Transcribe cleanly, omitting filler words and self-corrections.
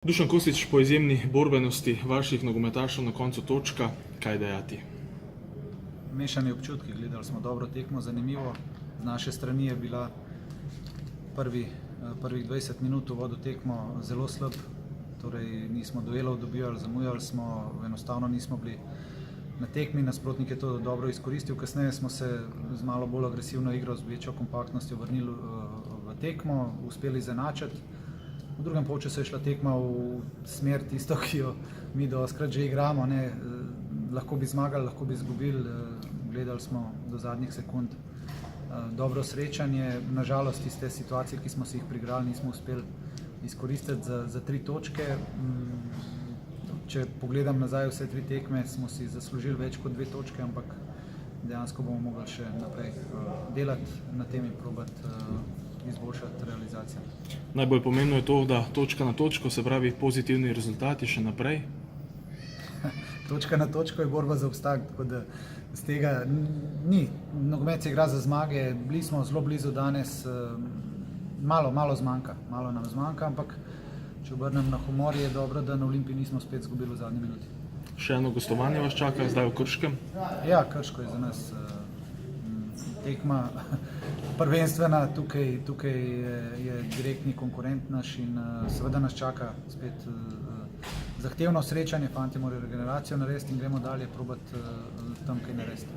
Dušan Kosič, po izjemni borbenosti vaših nogometašev na koncu točka, kaj dejati? Mešani občutki, gledali smo dobro tekmo, zanimivo. Z naše strani je bila prvih 20 minut v vodu tekmo zelo slab, torej nismo duelov dobivali, zamujali smo, enostavno nismo bili na tekmi, nasprotnik je to dobro izkoristil, kasneje smo se z malo bolj agresivno igro, z večjo kompaktnostjo vrnili v tekmo, uspeli izenačiti. V drugem polčasu je šla tekma v smer tisto, ki jo mi dostikrat že igramo, ne. Lahko bi zmagali, lahko bi izgubili, gledali smo do zadnjih sekund dobro srečanje. Nažalost, tiste situacije, ki smo si jih priigrali, nismo uspeli izkoristiti za 3 točke. Če pogledam nazaj vse 3 tekme, smo si zaslužili več kot 2 točke, ampak dejansko bomo mogli še naprej delati na tem in probati izboljšati realizacijo. Najbolj pomembno je to, da točka na točko, se pravi pozitivni rezultati še naprej. Točka na točko je borba za obstanek, tako da z tega ni. Nogomet se igra za zmage, bili smo zelo blizu danes, malo nam zmanjka, ampak če obrnem na humor, je dobro, da na Olimpiji nismo spet izgubili v zadnji minuti. Še eno gostovanje vas čaka, zdaj v Krškem. Ja, Krško je za nas tekma prvenstvena, tukaj je direktni konkurent naš in seveda nas čaka spet zahtevno srečanje, fantje morajo regeneracijo narediti in gremo dalje probati tam kaj narediti.